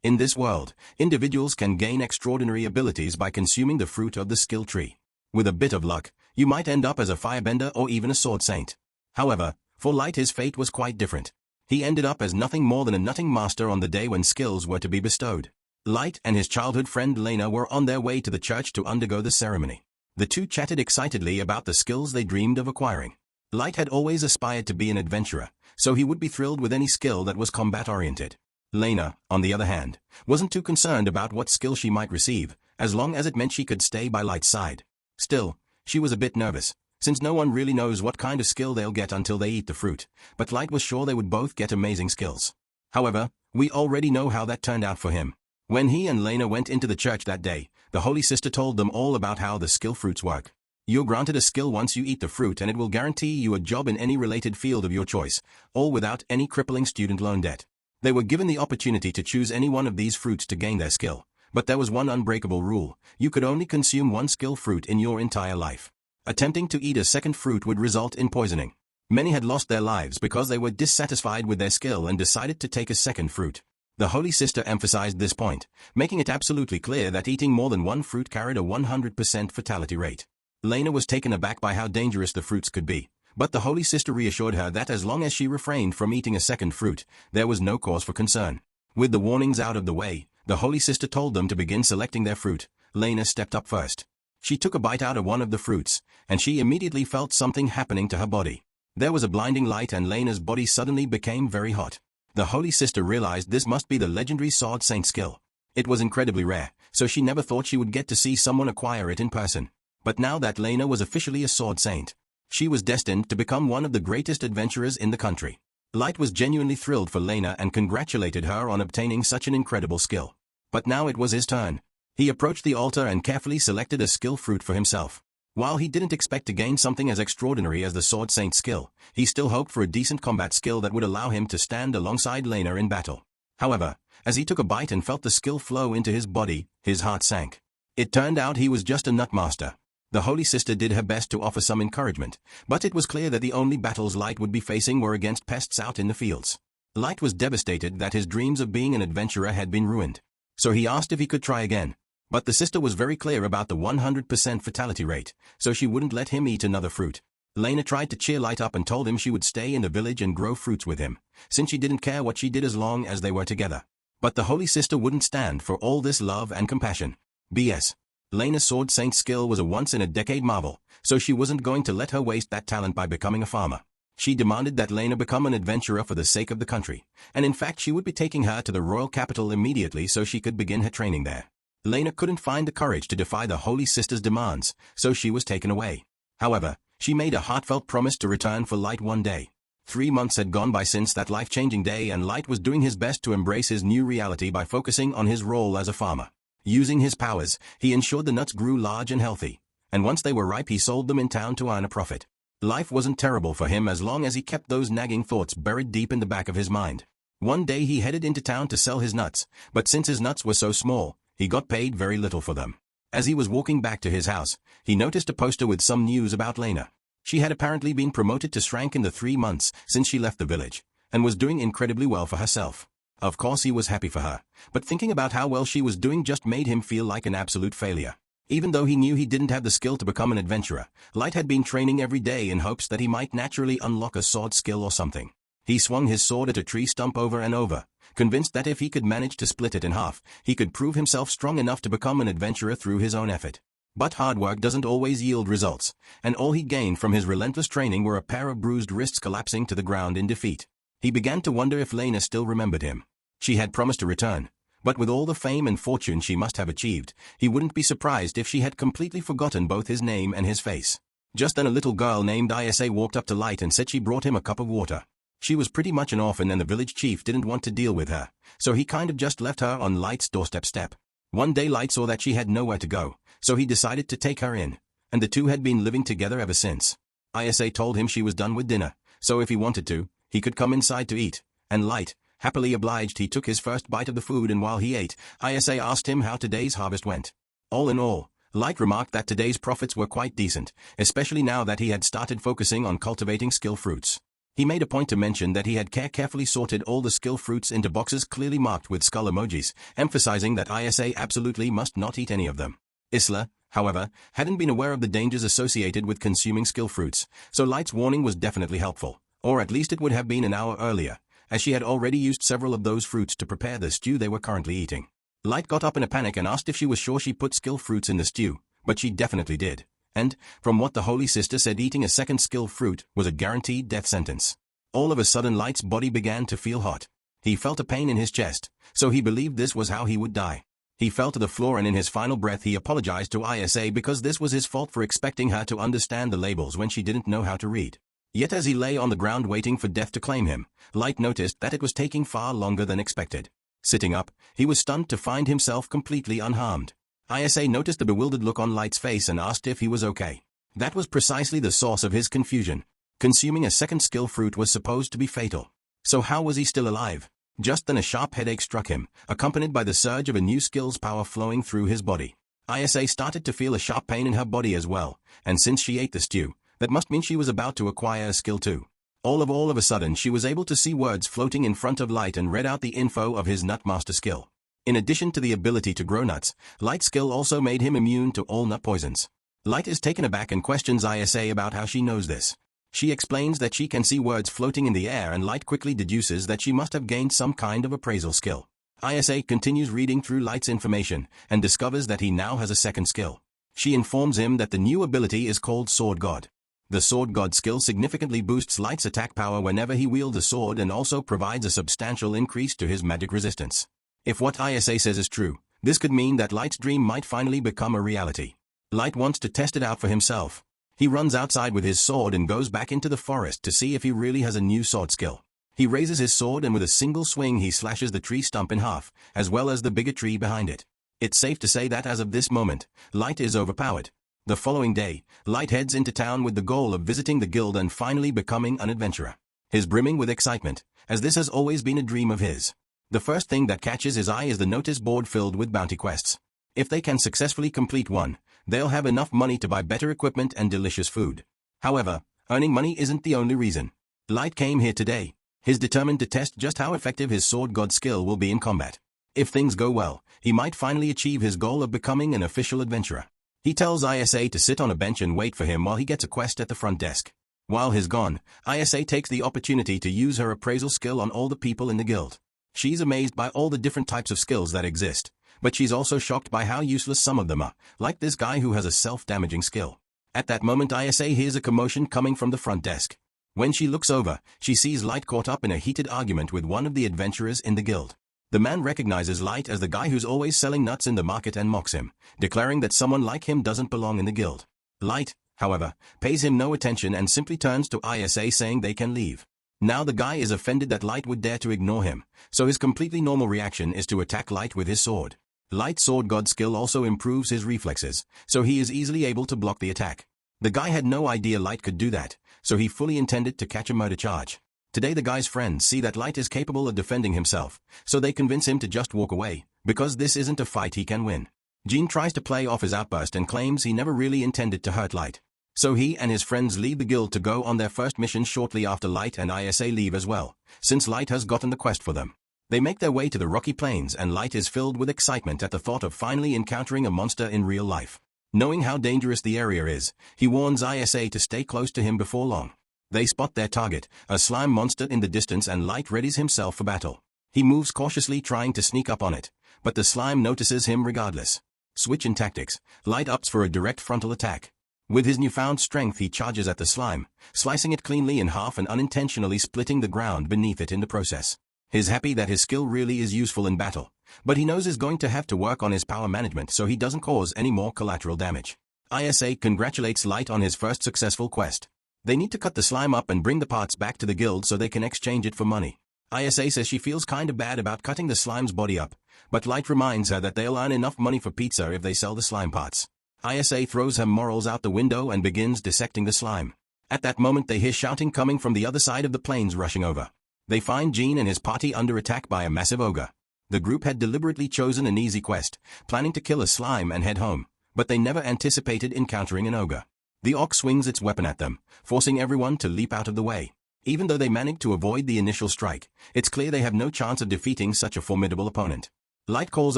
In this world, individuals can gain extraordinary abilities by consuming the fruit of the skill tree. With a bit of luck, you might end up as a firebender or even a sword saint. However, for Light his fate was quite different. He ended up as nothing more than a nutting master on the day when skills were to be bestowed. Light and his childhood friend Lena were on their way to the church to undergo the ceremony. The two chatted excitedly about the skills they dreamed of acquiring. Light had always aspired to be an adventurer, so he would be thrilled with any skill that was combat-oriented. Lena, on the other hand, wasn't too concerned about what skill she might receive, as long as it meant she could stay by Light's side. Still, she was a bit nervous, since no one really knows what kind of skill they'll get until they eat the fruit, but Light was sure they would both get amazing skills. However, we already know how that turned out for him. When he and Lena went into the church that day, the Holy Sister told them all about how the skill fruits work. You're granted a skill once you eat the fruit, and it will guarantee you a job in any related field of your choice, all without any crippling student loan debt. They were given the opportunity to choose any one of these fruits to gain their skill, but there was one unbreakable rule: you could only consume one skill fruit in your entire life. Attempting to eat a second fruit would result in poisoning. Many had lost their lives because they were dissatisfied with their skill and decided to take a second fruit. The Holy Sister emphasized this point, making it absolutely clear that eating more than one fruit carried a 100% fatality rate. Lena was taken aback by how dangerous the fruits could be, but the Holy Sister reassured her that as long as she refrained from eating a second fruit, there was no cause for concern. With the warnings out of the way, the Holy Sister told them to begin selecting their fruit. Lena stepped up first. She took a bite out of one of the fruits, and she immediately felt something happening to her body. There was a blinding light and Lena's body suddenly became very hot. The Holy Sister realized this must be the legendary Sword Saint skill. It was incredibly rare, so she never thought she would get to see someone acquire it in person. But now that Lena was officially a Sword Saint, she was destined to become one of the greatest adventurers in the country. Light was genuinely thrilled for Lena and congratulated her on obtaining such an incredible skill. But now it was his turn. He approached the altar and carefully selected a skill fruit for himself. While he didn't expect to gain something as extraordinary as the Sword Saint skill, he still hoped for a decent combat skill that would allow him to stand alongside Lena in battle. However, as he took a bite and felt the skill flow into his body, his heart sank. It turned out he was just a nutmaster. The Holy Sister did her best to offer some encouragement, but it was clear that the only battles Light would be facing were against pests out in the fields. Light was devastated that his dreams of being an adventurer had been ruined. So he asked if he could try again. But the sister was very clear about the 100% fatality rate, so she wouldn't let him eat another fruit. Lena tried to cheer Light up and told him she would stay in the village and grow fruits with him, since she didn't care what she did as long as they were together. But the Holy Sister wouldn't stand for all this love and compassion. BS. Lena's Sword Saint skill was a once-in-a-decade marvel, so she wasn't going to let her waste that talent by becoming a farmer. She demanded that Lena become an adventurer for the sake of the country, and in fact she would be taking her to the royal capital immediately so she could begin her training there. Lena couldn't find the courage to defy the Holy Sister's demands, so she was taken away. However, she made a heartfelt promise to return for Light one day. 3 months had gone by since that life-changing day, and Light was doing his best to embrace his new reality by focusing on his role as a farmer. Using his powers, he ensured the nuts grew large and healthy, and once they were ripe he sold them in town to earn a profit. Life wasn't terrible for him as long as he kept those nagging thoughts buried deep in the back of his mind. One day he headed into town to sell his nuts, but since his nuts were so small, he got paid very little for them. As he was walking back to his house, he noticed a poster with some news about Lena. She had apparently been promoted to rank in the 3 months since she left the village, and was doing incredibly well for herself. Of course he was happy for her, but thinking about how well she was doing just made him feel like an absolute failure. Even though he knew he didn't have the skill to become an adventurer, Light had been training every day in hopes that he might naturally unlock a sword skill or something. He swung his sword at a tree stump over and over, convinced that if he could manage to split it in half, he could prove himself strong enough to become an adventurer through his own effort. But hard work doesn't always yield results, and all he gained from his relentless training were a pair of bruised wrists collapsing to the ground in defeat. He began to wonder if Lena still remembered him. She had promised to return, but with all the fame and fortune she must have achieved, he wouldn't be surprised if she had completely forgotten both his name and his face. Just then a little girl named Isa walked up to Light and said she brought him a cup of water. She was pretty much an orphan and the village chief didn't want to deal with her, so he kind of just left her on Light's doorstep. One day Light saw that she had nowhere to go, so he decided to take her in, and the two had been living together ever since. Isa told him she was done with dinner, so if he wanted to, he could come inside to eat, and Light, happily obliged, he took his first bite of the food, and while he ate, Isa asked him how today's harvest went. All in all, Light remarked that today's profits were quite decent, especially now that he had started focusing on cultivating skill fruits. He made a point to mention that he had carefully sorted all the skill fruits into boxes clearly marked with skull emojis, emphasizing that Isa absolutely must not eat any of them. Isla, however, hadn't been aware of the dangers associated with consuming skill fruits, so Light's warning was definitely helpful, or at least it would have been an hour earlier, as she had already used several of those fruits to prepare the stew they were currently eating. Light got up in a panic and asked if she was sure she put skill fruits in the stew, but she definitely did. And, from what the Holy Sister said, eating a second skill fruit was a guaranteed death sentence. All of a sudden Light's body began to feel hot. He felt a pain in his chest, so he believed this was how he would die. He fell to the floor and in his final breath he apologized to Isa because this was his fault for expecting her to understand the labels when she didn't know how to read. Yet as he lay on the ground waiting for death to claim him, Light noticed that it was taking far longer than expected. Sitting up, he was stunned to find himself completely unharmed. Isa noticed the bewildered look on Light's face and asked if he was okay. That was precisely the source of his confusion. Consuming a second skill fruit was supposed to be fatal. So how was he still alive? Just then a sharp headache struck him, accompanied by the surge of a new skill's power flowing through his body. Isa started to feel a sharp pain in her body as well, and since she ate the stew, that must mean she was about to acquire a skill too. All of a sudden she was able to see words floating in front of Light and read out the info of his nut master skill. In addition to the ability to grow nuts, Light's skill also made him immune to all nut poisons. Light is taken aback and questions Isa about how she knows this. She explains that she can see words floating in the air and Light quickly deduces that she must have gained some kind of appraisal skill. Isa continues reading through Light's information and discovers that he now has a second skill. She informs him that the new ability is called Sword God. The Sword God skill significantly boosts Light's attack power whenever he wields a sword and also provides a substantial increase to his magic resistance. If what Isa says is true, this could mean that Light's dream might finally become a reality. Light wants to test it out for himself. He runs outside with his sword and goes back into the forest to see if he really has a new sword skill. He raises his sword and with a single swing he slashes the tree stump in half, as well as the bigger tree behind it. It's safe to say that as of this moment, Light is overpowered. The following day, Light heads into town with the goal of visiting the guild and finally becoming an adventurer. He's brimming with excitement, as this has always been a dream of his. The first thing that catches his eye is the notice board filled with bounty quests. If they can successfully complete one, they'll have enough money to buy better equipment and delicious food. However, earning money isn't the only reason. Light came here today. He's determined to test just how effective his Sword God skill will be in combat. If things go well, he might finally achieve his goal of becoming an official adventurer. He tells Isa to sit on a bench and wait for him while he gets a quest at the front desk. While he's gone, Isa takes the opportunity to use her appraisal skill on all the people in the guild. She's amazed by all the different types of skills that exist, but she's also shocked by how useless some of them are, like this guy who has a self-damaging skill. At that moment Isa hears a commotion coming from the front desk. When she looks over, she sees Light caught up in a heated argument with one of the adventurers in the guild. The man recognizes Light as the guy who's always selling nuts in the market and mocks him, declaring that someone like him doesn't belong in the guild. Light, however, pays him no attention and simply turns to Isa saying they can leave. Now the guy is offended that Light would dare to ignore him, so his completely normal reaction is to attack Light with his sword. Light's Sword God skill also improves his reflexes, so he is easily able to block the attack. The guy had no idea Light could do that, so he fully intended to catch a murder charge. Today the guy's friends see that Light is capable of defending himself, so they convince him to just walk away, because this isn't a fight he can win. Jean tries to play off his outburst and claims he never really intended to hurt Light. So he and his friends leave the guild to go on their first mission shortly after Light and Isa leave as well, since Light has gotten the quest for them. They make their way to the rocky plains and Light is filled with excitement at the thought of finally encountering a monster in real life. Knowing how dangerous the area is, he warns Isa to stay close to him before long. They spot their target, a slime monster in the distance, and Light readies himself for battle. He moves cautiously trying to sneak up on it, but the slime notices him regardless. Switch in tactics, Light opts for a direct frontal attack. With his newfound strength he charges at the slime, slicing it cleanly in half and unintentionally splitting the ground beneath it in the process. He's happy that his skill really is useful in battle, but he knows he's going to have to work on his power management so he doesn't cause any more collateral damage. Isa congratulates Light on his first successful quest. They need to cut the slime up and bring the parts back to the guild so they can exchange it for money. Isa says she feels kinda bad about cutting the slime's body up, but Light reminds her that they'll earn enough money for pizza if they sell the slime parts. Isa throws her morals out the window and begins dissecting the slime. At that moment they hear shouting coming from the other side of the plains rushing over. They find Jean and his party under attack by a massive ogre. The group had deliberately chosen an easy quest, planning to kill a slime and head home, but they never anticipated encountering an ogre. The orc swings its weapon at them, forcing everyone to leap out of the way. Even though they managed to avoid the initial strike, it's clear they have no chance of defeating such a formidable opponent. Light calls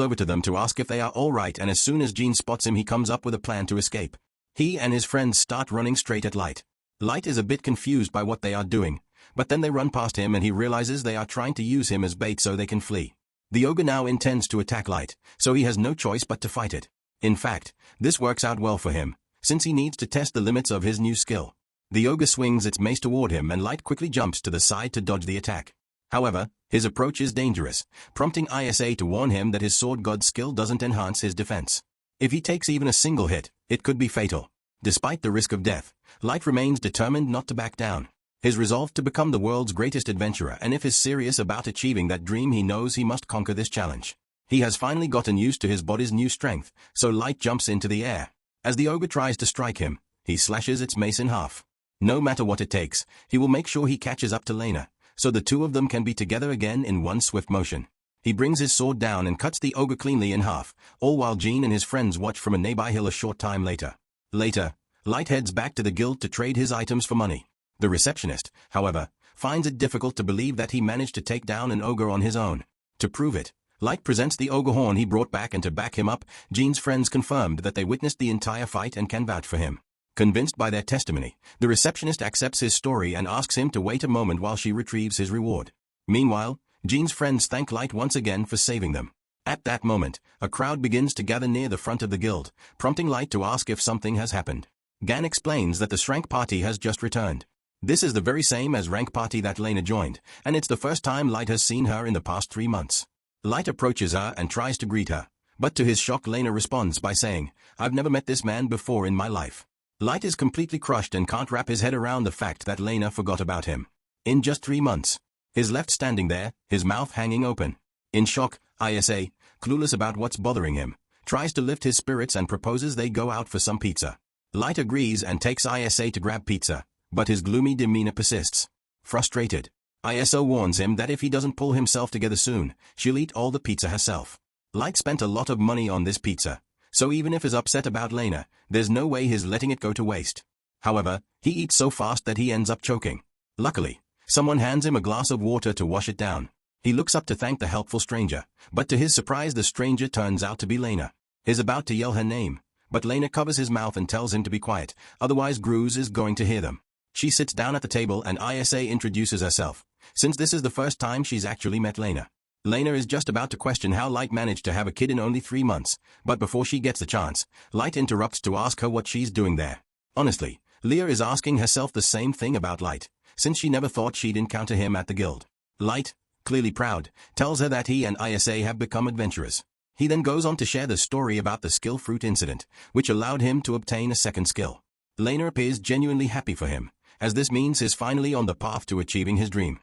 over to them to ask if they are all right, and as soon as Jean spots him, he comes up with a plan to escape. He and his friends start running straight at Light. Light is a bit confused by what they are doing, but then they run past him and he realizes they are trying to use him as bait so they can flee. The ogre now intends to attack Light, so he has no choice but to fight it. In fact, this works out well for him, since he needs to test the limits of his new skill. The ogre swings its mace toward him and Light quickly jumps to the side to dodge the attack. However, his approach is dangerous, prompting Isa to warn him that his sword god skill doesn't enhance his defense. If he takes even a single hit, it could be fatal. Despite the risk of death, Light remains determined not to back down. His resolve to become the world's greatest adventurer, and if he's serious about achieving that dream, he knows he must conquer this challenge. He has finally gotten used to his body's new strength, so Light jumps into the air. As the ogre tries to strike him, he slashes its mace in half. No matter what it takes, he will make sure he catches up to Lena, so the two of them can be together again in one swift motion. He brings his sword down and cuts the ogre cleanly in half, all while Jean and his friends watch from a nearby hill a short time later. Later, Light heads back to the guild to trade his items for money. The receptionist, however, finds it difficult to believe that he managed to take down an ogre on his own. To prove it, Light presents the ogre horn he brought back, and to back him up, Jean's friends confirmed that they witnessed the entire fight and can vouch for him. Convinced by their testimony, the receptionist accepts his story and asks him to wait a moment while she retrieves his reward. Meanwhile, Jean's friends thank Light once again for saving them. At that moment, a crowd begins to gather near the front of the guild, prompting Light to ask if something has happened. Gan explains that the Shrank party has just returned. This is the very same as Rank party that Lena joined, and it's the first time Light has seen her in the past 3 months. Light approaches her and tries to greet her, but to his shock, Lena responds by saying, "I've never met this man before in my life." Light is completely crushed and can't wrap his head around the fact that Lena forgot about him. In just 3 months. He's left standing there, his mouth hanging open. In shock, Isa, clueless about what's bothering him, tries to lift his spirits and proposes they go out for some pizza. Light agrees and takes Isa to grab pizza, but his gloomy demeanor persists. Frustrated, Isa warns him that if he doesn't pull himself together soon, she'll eat all the pizza herself. Light spent a lot of money on this pizza, so even if he's upset about Lena, there's no way he's letting it go to waste. However, he eats so fast that he ends up choking. Luckily, someone hands him a glass of water to wash it down. He looks up to thank the helpful stranger, but to his surprise the stranger turns out to be Lena. He's about to yell her name, but Lena covers his mouth and tells him to be quiet, otherwise Gruz is going to hear them. She sits down at the table and Isa introduces herself, since this is the first time she's actually met Lena. Lena is just about to question how Light managed to have a kid in only 3 months, but before she gets the chance, Light interrupts to ask her what she's doing there. Honestly, Leah is asking herself the same thing about Light, since she never thought she'd encounter him at the guild. Light, clearly proud, tells her that he and Isa have become adventurers. He then goes on to share the story about the skill fruit incident, which allowed him to obtain a second skill. Lena appears genuinely happy for him, as this means he's finally on the path to achieving his dream.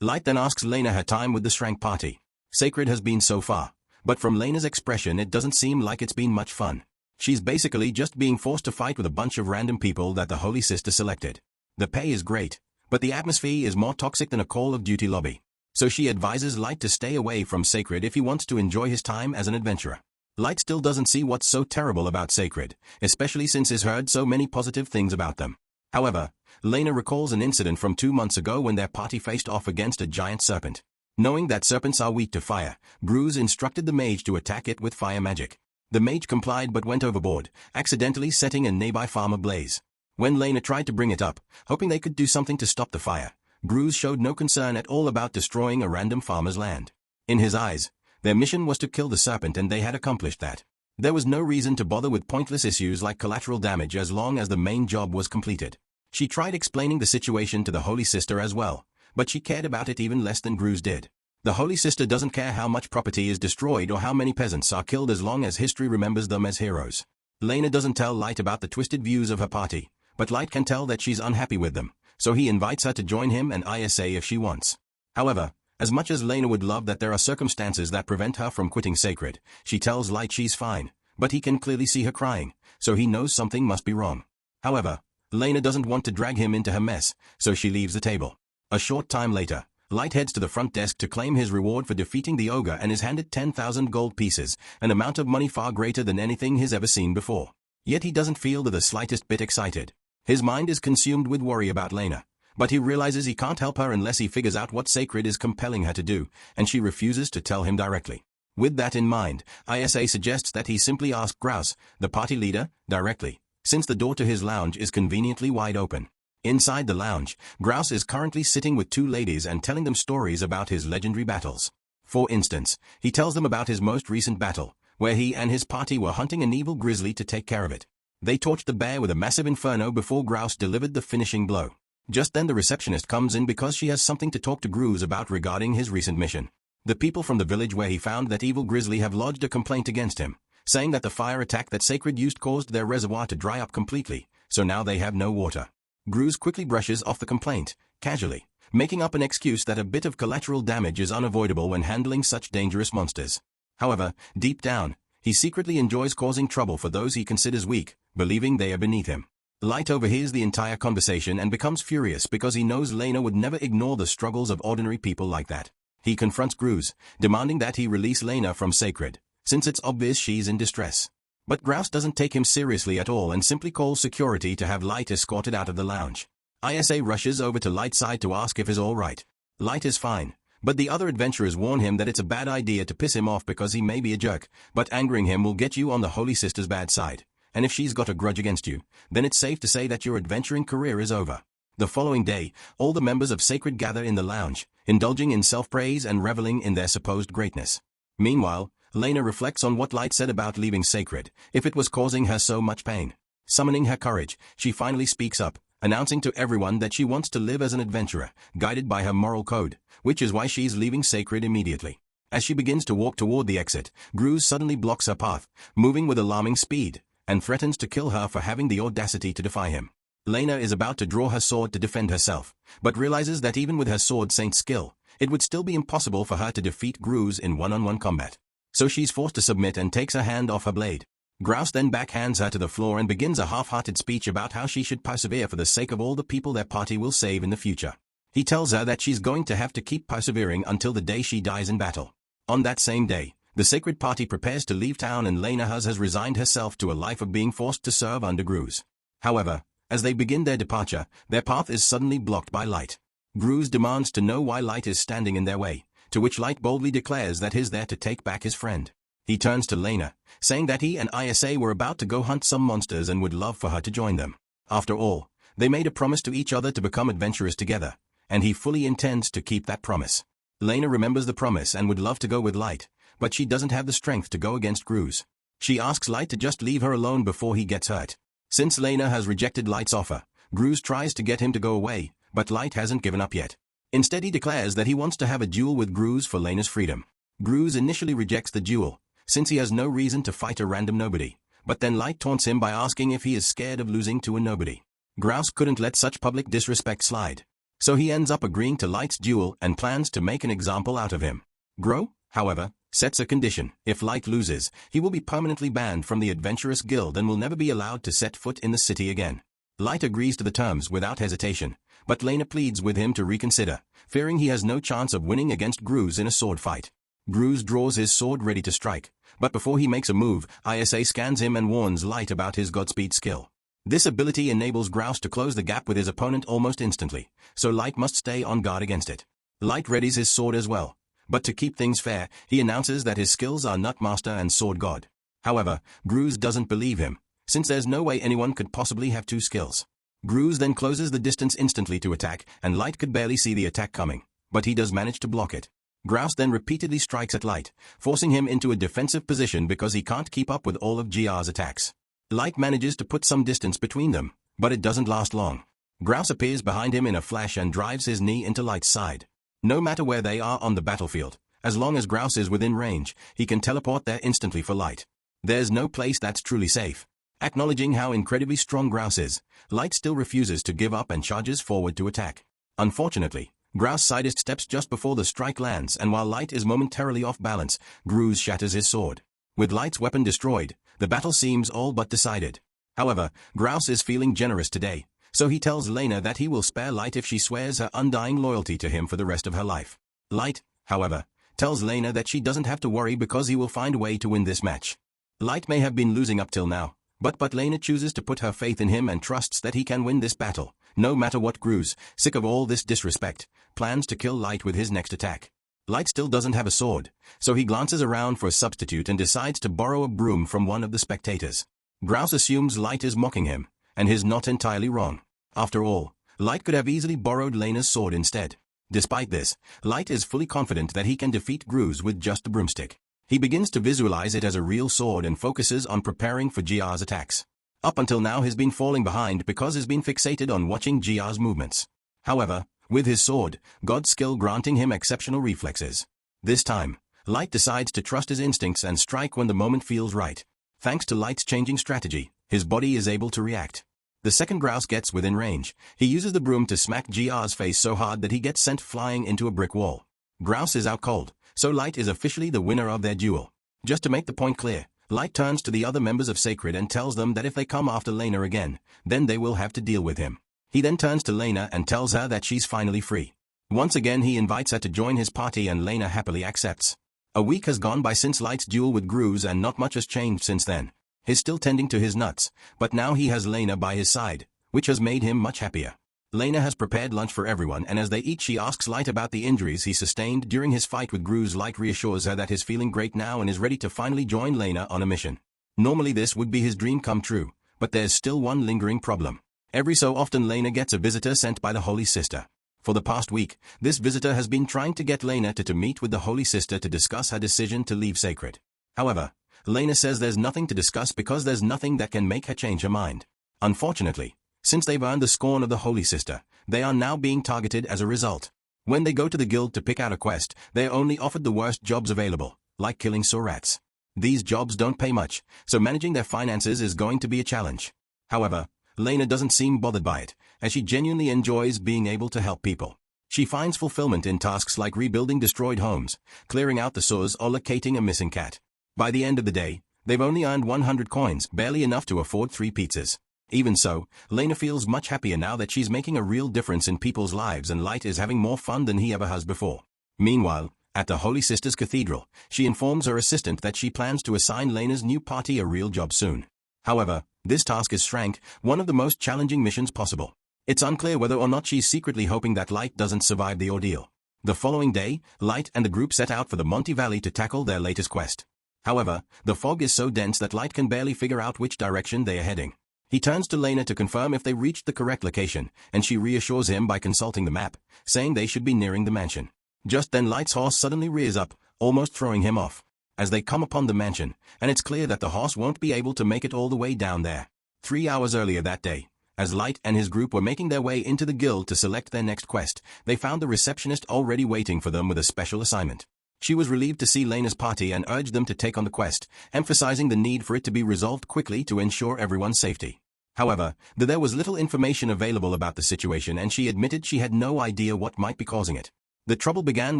Light then asks Lena her time with the Shrank party. Sacred has been so far, but from Lena's expression it doesn't seem like it's been much fun. She's basically just being forced to fight with a bunch of random people that the Holy Sister selected. The pay is great, but the atmosphere is more toxic than a Call of Duty lobby. So she advises Light to stay away from Sacred if he wants to enjoy his time as an adventurer. Light still doesn't see what's so terrible about Sacred, especially since he's heard so many positive things about them. However, Lena recalls an incident from 2 months ago when their party faced off against a giant serpent. Knowing that serpents are weak to fire, Gruz instructed the mage to attack it with fire magic. The mage complied but went overboard, accidentally setting a nearby farm ablaze. When Lena tried to bring it up, hoping they could do something to stop the fire, Gruz showed no concern at all about destroying a random farmer's land. In his eyes, their mission was to kill the serpent and they had accomplished that. There was no reason to bother with pointless issues like collateral damage as long as the main job was completed. She tried explaining the situation to the Holy Sister as well, but she cared about it even less than Gruz did. The Holy Sister doesn't care how much property is destroyed or how many peasants are killed as long as history remembers them as heroes. Lena doesn't tell Light about the twisted views of her party, but Light can tell that she's unhappy with them, so he invites her to join him and Isa if she wants. However, as much as Lena would love that there are circumstances that prevent her from quitting Sacred, she tells Light she's fine, but he can clearly see her crying, so he knows something must be wrong. However, Lena doesn't want to drag him into her mess, so she leaves the table. A short time later, Light heads to the front desk to claim his reward for defeating the ogre and is handed 10,000 gold pieces, an amount of money far greater than anything he's ever seen before. Yet he doesn't feel the slightest bit excited. His mind is consumed with worry about Lena, But he realizes he can't help her unless he figures out what Sacred is compelling her to do, and she refuses to tell him directly. With that in mind, ISA suggests that he simply ask Grouse, the party leader, directly, since the door to his lounge is conveniently wide open. Inside the lounge, Grouse is currently sitting with two ladies and telling them stories about his legendary battles. For instance, he tells them about his most recent battle, where he and his party were hunting an evil grizzly to take care of it. They torched the bear with a massive inferno before Grouse delivered the finishing blow. Just then the receptionist comes in because she has something to talk to Grouse about regarding his recent mission. The people from the village where he found that evil grizzly have lodged a complaint against him, saying that the fire attack that Sacred used caused their reservoir to dry up completely, so now they have no water. Grouse quickly brushes off the complaint, casually, making up an excuse that a bit of collateral damage is unavoidable when handling such dangerous monsters. However, deep down, he secretly enjoys causing trouble for those he considers weak, believing they are beneath him. Light overhears the entire conversation and becomes furious because he knows Lena would never ignore the struggles of ordinary people like that. He confronts Grouse, demanding that he release Lena from Sacred, since it's obvious she's in distress. But Grouse doesn't take him seriously at all and simply calls security to have Light escorted out of the lounge. ISA rushes over to Light's side to ask if he's all right. Light is fine, but the other adventurers warn him that it's a bad idea to piss him off because he may be a jerk, but angering him will get you on the Holy Sister's bad side. And if she's got a grudge against you, then it's safe to say that your adventuring career is over. The following day, all the members of Sacred gather in the lounge, indulging in self-praise and reveling in their supposed greatness. Meanwhile, Lena reflects on what Light said about leaving Sacred, if it was causing her so much pain. Summoning her courage, she finally speaks up, announcing to everyone that she wants to live as an adventurer, guided by her moral code, which is why she's leaving Sacred immediately. As she begins to walk toward the exit, Grouse suddenly blocks her path, moving with alarming speed, and threatens to kill her for having the audacity to defy him. Lena is about to draw her sword to defend herself, but realizes that even with her sword saint's skill, it would still be impossible for her to defeat Grouse in one-on-one combat. So she's forced to submit and takes her hand off her blade. Grouse then backhands her to the floor and begins a half-hearted speech about how she should persevere for the sake of all the people their party will save in the future. He tells her that she's going to have to keep persevering until the day she dies in battle. On that same day, the Sacred Party prepares to leave town and Lena has resigned herself to a life of being forced to serve under Grouse. However, as they begin their departure, their path is suddenly blocked by Light. Grouse demands to know why Light is standing in their way, to which Light boldly declares that he's there to take back his friend. He turns to Lena, saying that he and ISA were about to go hunt some monsters and would love for her to join them. After all, they made a promise to each other to become adventurers together, and he fully intends to keep that promise. Lena remembers the promise and would love to go with Light, but she doesn't have the strength to go against Grouse. She asks Light to just leave her alone before he gets hurt. Since Lena has rejected Light's offer, Grouse tries to get him to go away, but Light hasn't given up yet. Instead he declares that he wants to have a duel with Grouse for Lena's freedom. Grouse initially rejects the duel, since he has no reason to fight a random nobody, but then Light taunts him by asking if he is scared of losing to a nobody. Grouse couldn't let such public disrespect slide, so he ends up agreeing to Light's duel and plans to make an example out of him. Grow, however, sets a condition. If Light loses, he will be permanently banned from the Adventurous Guild and will never be allowed to set foot in the city again. Light agrees to the terms without hesitation, but Lena pleads with him to reconsider, fearing he has no chance of winning against Grouse in a sword fight. Grouse draws his sword ready to strike, but before he makes a move, ISA scans him and warns Light about his Godspeed skill. This ability enables Grouse to close the gap with his opponent almost instantly, so Light must stay on guard against it. Light readies his sword as well, but to keep things fair, he announces that his skills are Nutmaster and Sword God. However, Grouse doesn't believe him, since there's no way anyone could possibly have two skills. Grouse then closes the distance instantly to attack, and Light could barely see the attack coming, but he does manage to block it. Grouse then repeatedly strikes at Light, forcing him into a defensive position because he can't keep up with all of GR's attacks. Light manages to put some distance between them, but it doesn't last long. Grouse appears behind him in a flash and drives his knee into Light's side. No matter where they are on the battlefield, as long as Grouse is within range, he can teleport there instantly for Light. There's no place that's truly safe. Acknowledging how incredibly strong Grouse is, Light still refuses to give up and charges forward to attack. Unfortunately, Grouse sidesteps steps just before the strike lands, and while Light is momentarily off balance, Grouse shatters his sword. With Light's weapon destroyed, the battle seems all but decided. However, Grouse is feeling generous today, so he tells Lena that he will spare Light if she swears her undying loyalty to him for the rest of her life. Light, however, tells Lena that she doesn't have to worry because he will find a way to win this match. Light may have been losing up till now, but Lena chooses to put her faith in him and trusts that he can win this battle, No matter what, Gruz, sick of all this disrespect, plans to kill Light with his next attack. Light still doesn't have a sword, so he glances around for a substitute and decides to borrow a broom from one of the spectators. Grouse assumes Light is mocking him, and he's not entirely wrong. After all, Light could have easily borrowed Lena's sword instead. Despite this, Light is fully confident that he can defeat Gruz with just the broomstick. He begins to visualize it as a real sword and focuses on preparing for GR's attacks. Up until now he's been falling behind because he's been fixated on watching GR's movements. However, with his sword, God's skill granting him exceptional reflexes. This time, Light decides to trust his instincts and strike when the moment feels right. Thanks to Light's changing strategy, his body is able to react. The second Grouse gets within range. He uses the broom to smack GR's face so hard that he gets sent flying into a brick wall. Grouse is out cold, so Light is officially the winner of their duel. Just to make the point clear, Light turns to the other members of Sacred and tells them that if they come after Lena again, then they will have to deal with him. He then turns to Lena and tells her that she's finally free. Once again he invites her to join his party and Lena happily accepts. A week has gone by since Light's duel with Gruz and not much has changed since then. He's still tending to his nuts, but now he has Lena by his side, which has made him much happier. Lena has prepared lunch for everyone and as they eat she asks Light about the injuries he sustained during his fight with Gruz. Light reassures her that he's feeling great now and is ready to finally join Lena on a mission. Normally this would be his dream come true, but there's still one lingering problem. Every so often Lena gets a visitor sent by the Holy Sister. For the past week, this visitor has been trying to get Lena to meet with the Holy Sister to discuss her decision to leave Sacred. However, Lena says there's nothing to discuss because there's nothing that can make her change her mind. Unfortunately, since they've earned the scorn of the Holy Sister, they are now being targeted as a result. When they go to the guild to pick out a quest, they are only offered the worst jobs available, like killing saw rats. These jobs don't pay much, so managing their finances is going to be a challenge. However, Lena doesn't seem bothered by it, as she genuinely enjoys being able to help people. She finds fulfillment in tasks like rebuilding destroyed homes, clearing out the saws or locating a missing cat. By the end of the day, they've only earned 100 coins, barely enough to afford 3 pizzas. Even so, Lena feels much happier now that she's making a real difference in people's lives and Light is having more fun than he ever has before. Meanwhile, at the Holy Sisters Cathedral, she informs her assistant that she plans to assign Lena's new party a real job soon. However, this task is Shrank, one of the most challenging missions possible. It's unclear whether or not she's secretly hoping that Light doesn't survive the ordeal. The following day, Light and the group set out for the Monty Valley to tackle their latest quest. However, the fog is so dense that Light can barely figure out which direction they are heading. He turns to Lena to confirm if they reached the correct location, and she reassures him by consulting the map, saying they should be nearing the mansion. Just then Light's horse suddenly rears up, almost throwing him off. As they come upon the mansion, and it's clear that the horse won't be able to make it all the way down there. 3 hours earlier that day, as Light and his group were making their way into the guild to select their next quest, they found the receptionist already waiting for them with a special assignment. She was relieved to see Lena's party and urged them to take on the quest, emphasizing the need for it to be resolved quickly to ensure everyone's safety. However, there was little information available about the situation and she admitted she had no idea what might be causing it. The trouble began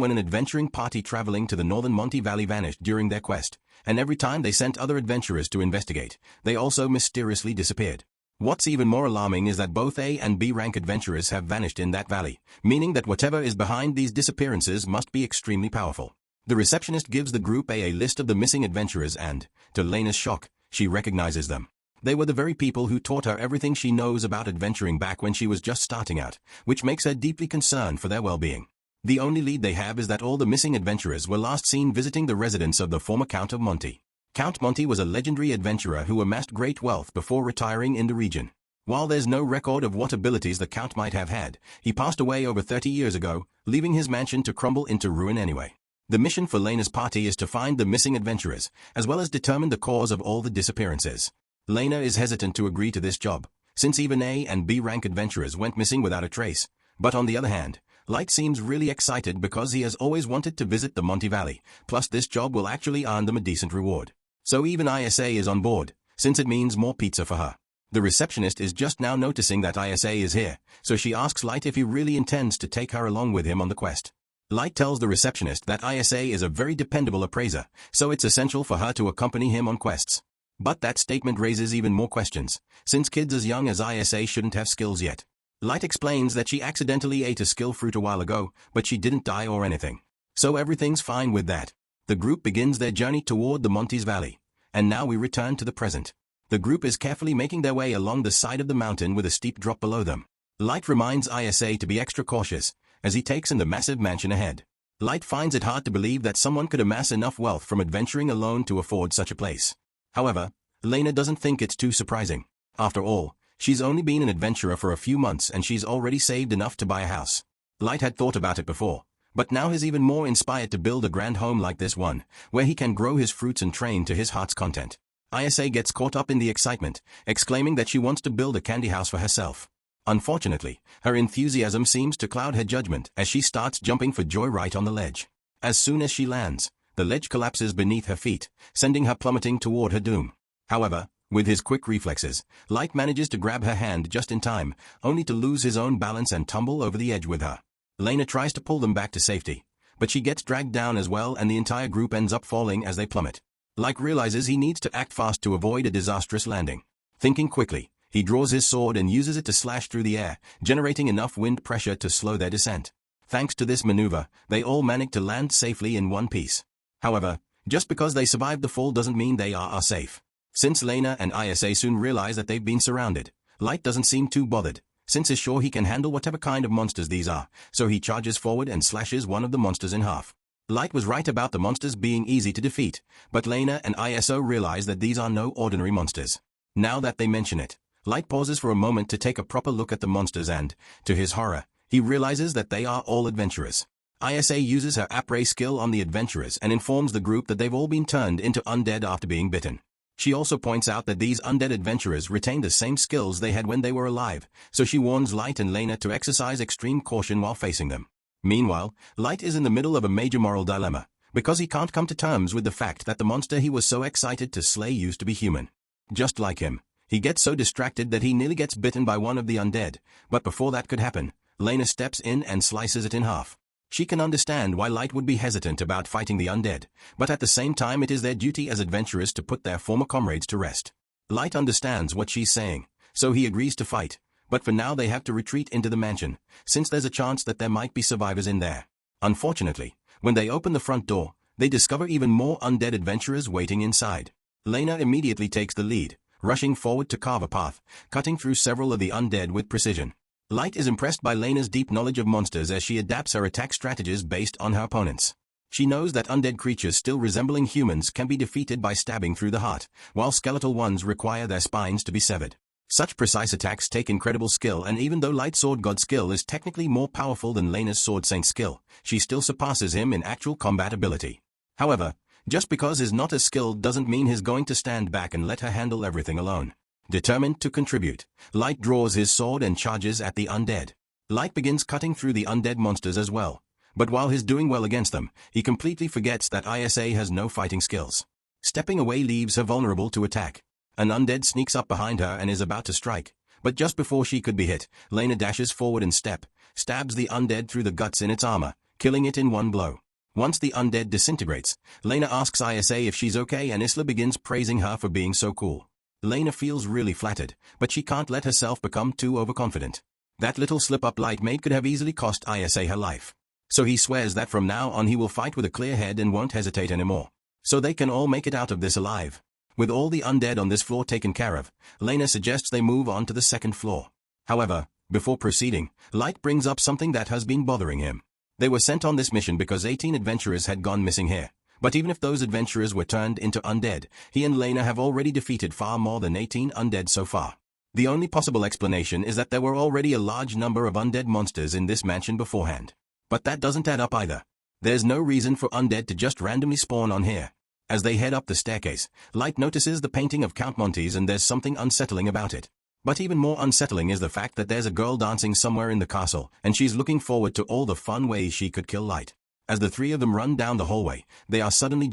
when an adventuring party traveling to the northern Monty Valley vanished during their quest, and every time they sent other adventurers to investigate, they also mysteriously disappeared. What's even more alarming is that both A and B rank adventurers have vanished in that valley, meaning that whatever is behind these disappearances must be extremely powerful. The receptionist gives the group a list of the missing adventurers and, to Lena's shock, she recognizes them. They were the very people who taught her everything she knows about adventuring back when she was just starting out, which makes her deeply concerned for their well-being. The only lead they have is that all the missing adventurers were last seen visiting the residence of the former Count of Monty. Count Monty was a legendary adventurer who amassed great wealth before retiring in the region. While there's no record of what abilities the Count might have had, he passed away over 30 years ago, leaving his mansion to crumble into ruin anyway. The mission for Lena's party is to find the missing adventurers, as well as determine the cause of all the disappearances. Lena is hesitant to agree to this job, since even A and B rank adventurers went missing without a trace, but on the other hand, Light seems really excited because he has always wanted to visit the Monty Valley, plus this job will actually earn them a decent reward. So even ISA is on board, since it means more pizza for her. The receptionist is just now noticing that ISA is here, so she asks Light if he really intends to take her along with him on the quest. Light tells the receptionist that ISA is a very dependable appraiser, so it's essential for her to accompany him on quests. But that statement raises even more questions, since kids as young as ISA shouldn't have skills yet. Light explains that she accidentally ate a skill fruit a while ago, but she didn't die or anything. So everything's fine with that. The group begins their journey toward the Monty's Valley, and now we return to the present. The group is carefully making their way along the side of the mountain with a steep drop below them. Light reminds ISA to be extra cautious as he takes in the massive mansion ahead. Light finds it hard to believe that someone could amass enough wealth from adventuring alone to afford such a place. However, Lena doesn't think it's too surprising. After all, she's only been an adventurer for a few months and she's already saved enough to buy a house. Light had thought about it before, but now he's even more inspired to build a grand home like this one, where he can grow his fruits and train to his heart's content. ISA gets caught up in the excitement, exclaiming that she wants to build a candy house for herself. Unfortunately, her enthusiasm seems to cloud her judgment as she starts jumping for joy right on the ledge. As soon as she lands, the ledge collapses beneath her feet, sending her plummeting toward her doom. However, with his quick reflexes, Light manages to grab her hand just in time, only to lose his own balance and tumble over the edge with her. Lena tries to pull them back to safety, but she gets dragged down as well and the entire group ends up falling as they plummet. Light realizes he needs to act fast to avoid a disastrous landing. Thinking quickly, he draws his sword and uses it to slash through the air, generating enough wind pressure to slow their descent. Thanks to this maneuver, they all manage to land safely in one piece. However, just because they survived the fall doesn't mean they are safe. Since Lena and ISA soon realize that they've been surrounded, Light doesn't seem too bothered, since he's sure he can handle whatever kind of monsters these are, so he charges forward and slashes one of the monsters in half. Light was right about the monsters being easy to defeat, but Lena and ISO realize that these are no ordinary monsters. Now that they mention it, Light pauses for a moment to take a proper look at the monsters and, to his horror, he realizes that they are all adventurers. ISA uses her après skill on the adventurers and informs the group that they've all been turned into undead after being bitten. She also points out that these undead adventurers retain the same skills they had when they were alive, so she warns Light and Lena to exercise extreme caution while facing them. Meanwhile, Light is in the middle of a major moral dilemma, because he can't come to terms with the fact that the monster he was so excited to slay used to be human. Just like him, he gets so distracted that he nearly gets bitten by one of the undead, but before that could happen, Lena steps in and slices it in half. She can understand why Light would be hesitant about fighting the undead, but at the same time it is their duty as adventurers to put their former comrades to rest. Light understands what she's saying, so he agrees to fight, but for now they have to retreat into the mansion, since there's a chance that there might be survivors in there. Unfortunately, when they open the front door, they discover even more undead adventurers waiting inside. Lena immediately takes the lead, rushing forward to carve a path, cutting through several of the undead with precision. Light is impressed by Lena's deep knowledge of monsters as she adapts her attack strategies based on her opponents. She knows that undead creatures still resembling humans can be defeated by stabbing through the heart, while skeletal ones require their spines to be severed. Such precise attacks take incredible skill, and even though Light Sword God's skill is technically more powerful than Lena's Sword Saint's skill, she still surpasses him in actual combat ability. However, just because he's not as skilled doesn't mean he's going to stand back and let her handle everything alone. Determined to contribute, Light draws his sword and charges at the undead. Light begins cutting through the undead monsters as well, but while he's doing well against them, he completely forgets that ISA has no fighting skills. Stepping away leaves her vulnerable to attack. An undead sneaks up behind her and is about to strike, but just before she could be hit, Lena dashes forward and stabs the undead through the guts in its armor, killing it in one blow. Once the undead disintegrates, Lena asks ISA if she's okay and Isla begins praising her for being so cool. Lena feels really flattered, but she can't let herself become too overconfident. That little slip-up Light made could have easily cost Isa her life. So he swears that from now on he will fight with a clear head and won't hesitate anymore. So they can all make it out of this alive. With all the undead on this floor taken care of, Lena suggests they move on to the second floor. However, before proceeding, Light brings up something that has been bothering him. They were sent on this mission because 18 adventurers had gone missing here. But even if those adventurers were turned into undead, he and Lena have already defeated far more than 18 undead so far. The only possible explanation is that there were already a large number of undead monsters in this mansion beforehand. But that doesn't add up either. There's no reason for undead to just randomly spawn on here. As they head up the staircase, Light notices the painting of Count Montes and there's something unsettling about it. But even more unsettling is the fact that there's a girl dancing somewhere in the castle, and she's looking forward to all the fun ways she could kill Light. As the three of them run down the hallway, they are suddenly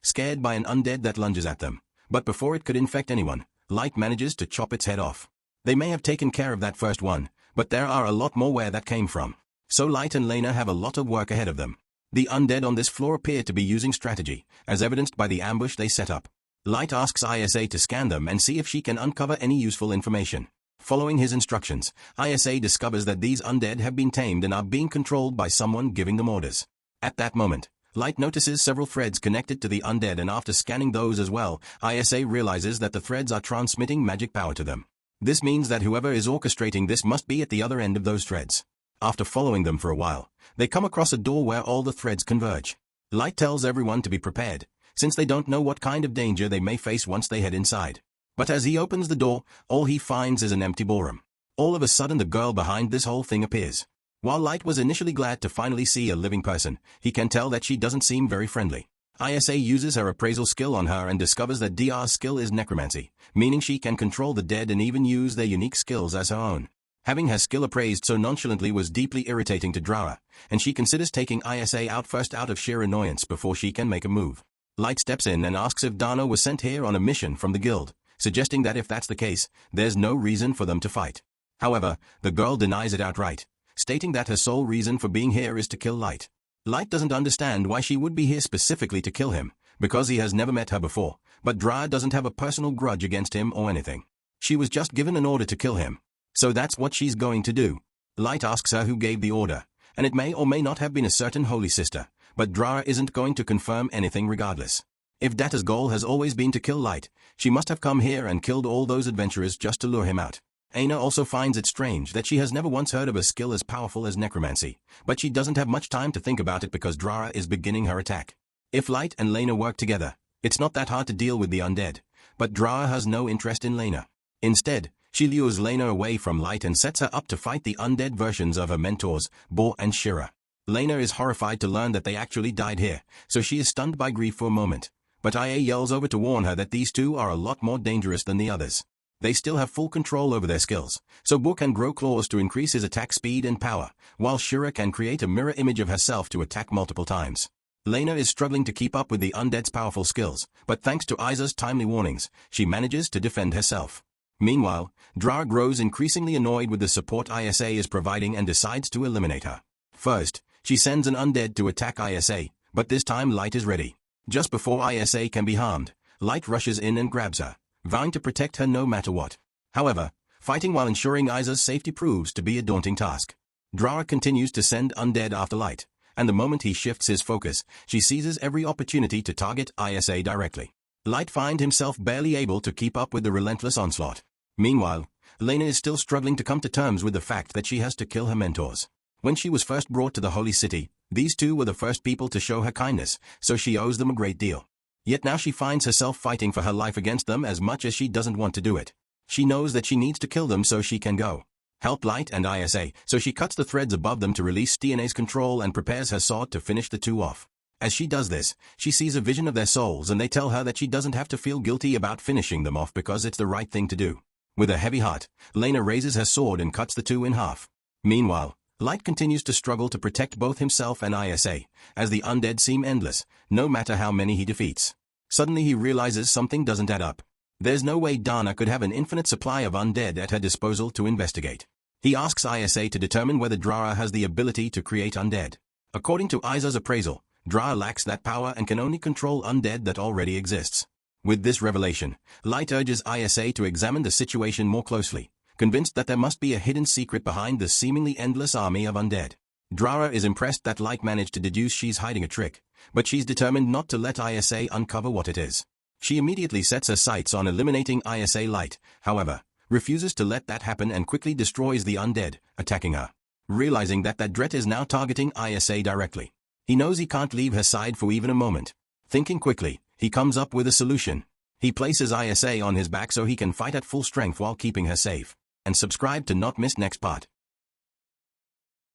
scared by an undead that lunges at them. But before it could infect anyone, Light manages to chop its head off. They may have taken care of that first one, but there are a lot more where that came from. So Light and Lena have a lot of work ahead of them. The undead on this floor appear to be using strategy, as evidenced by the ambush they set up. Light asks ISA to scan them and see if she can uncover any useful information. Following his instructions, ISA discovers that these undead have been tamed and are being controlled by someone giving them orders. At that moment, Light notices several threads connected to the undead, and after scanning those as well, ISA realizes that the threads are transmitting magic power to them. This means that whoever is orchestrating this must be at the other end of those threads. After following them for a while, they come across a door where all the threads converge. Light tells everyone to be prepared, since they don't know what kind of danger they may face once they head inside. But as he opens the door, all he finds is an empty ballroom. All of a sudden the girl behind this whole thing appears. While Light was initially glad to finally see a living person, he can tell that she doesn't seem very friendly. Isa uses her appraisal skill on her and discovers that Dr's skill is necromancy, meaning she can control the dead and even use their unique skills as her own. Having her skill appraised so nonchalantly was deeply irritating to Dra, and she considers taking Isa out first out of sheer annoyance before she can make a move. Light steps in and asks if Dana was sent here on a mission from the guild, suggesting that if that's the case, there's no reason for them to fight. However, the girl denies it outright, stating that her sole reason for being here is to kill Light. Light doesn't understand why she would be here specifically to kill him, because he has never met her before, but Dra doesn't have a personal grudge against him or anything. She was just given an order to kill him, so that's what she's going to do. Light asks her who gave the order, and it may or may not have been a certain holy sister, but Dra isn't going to confirm anything regardless. If Data's goal has always been to kill Light, she must have come here and killed all those adventurers just to lure him out. Aina also finds it strange that she has never once heard of a skill as powerful as necromancy, but she doesn't have much time to think about it because Dra is beginning her attack. If Light and Lena work together, it's not that hard to deal with the undead, but Dra has no interest in Lena. Instead, she lures Lena away from Light and sets her up to fight the undead versions of her mentors, Bor and Shira. Lena is horrified to learn that they actually died here, so she is stunned by grief for a moment, but Ia yells over to warn her that these two are a lot more dangerous than the others. They still have full control over their skills, so Bor can grow claws to increase his attack speed and power, while Shira can create a mirror image of herself to attack multiple times. Lena is struggling to keep up with the undead's powerful skills, but thanks to Isa's timely warnings, she manages to defend herself. Meanwhile, Dra grows increasingly annoyed with the support Isa is providing and decides to eliminate her. First, she sends an undead to attack Isa, but this time Light is ready. Just before Isa can be harmed, Light rushes in and grabs her, vowing to protect her no matter what. However, fighting while ensuring Isa's safety proves to be a daunting task. Dra continues to send undead after Light, and the moment he shifts his focus, she seizes every opportunity to target Isa directly. Light finds himself barely able to keep up with the relentless onslaught. Meanwhile, Lena is still struggling to come to terms with the fact that she has to kill her mentors. When she was first brought to the Holy City, these two were the first people to show her kindness, so she owes them a great deal. Yet now she finds herself fighting for her life against them as much as she doesn't want to do it. She knows that she needs to kill them so she can go help Light and Isa, so she cuts the threads above them to release DNA's control and prepares her sword to finish the two off. As she does this, she sees a vision of their souls and they tell her that she doesn't have to feel guilty about finishing them off because it's the right thing to do. With a heavy heart, Lena raises her sword and cuts the two in half. Meanwhile, Light continues to struggle to protect both himself and Isa, as the undead seem endless, no matter how many he defeats. Suddenly he realizes something doesn't add up. There's no way Dana could have an infinite supply of undead at her disposal to investigate. He asks Isa to determine whether Dra has the ability to create undead. According to Isa's appraisal, Dra lacks that power and can only control undead that already exists. With this revelation, Light urges Isa to examine the situation more closely, convinced that there must be a hidden secret behind the seemingly endless army of undead. Dra is impressed that Light managed to deduce she's hiding a trick, but she's determined not to let Isa uncover what it is. She immediately sets her sights on eliminating Isa Light, however, refuses to let that happen and quickly destroys the undead, attacking her. Realizing that Dret is now targeting Isa directly, he knows he can't leave her side for even a moment. Thinking quickly, he comes up with a solution. He places Isa on his back so he can fight at full strength while keeping her safe. And subscribe to not miss next part.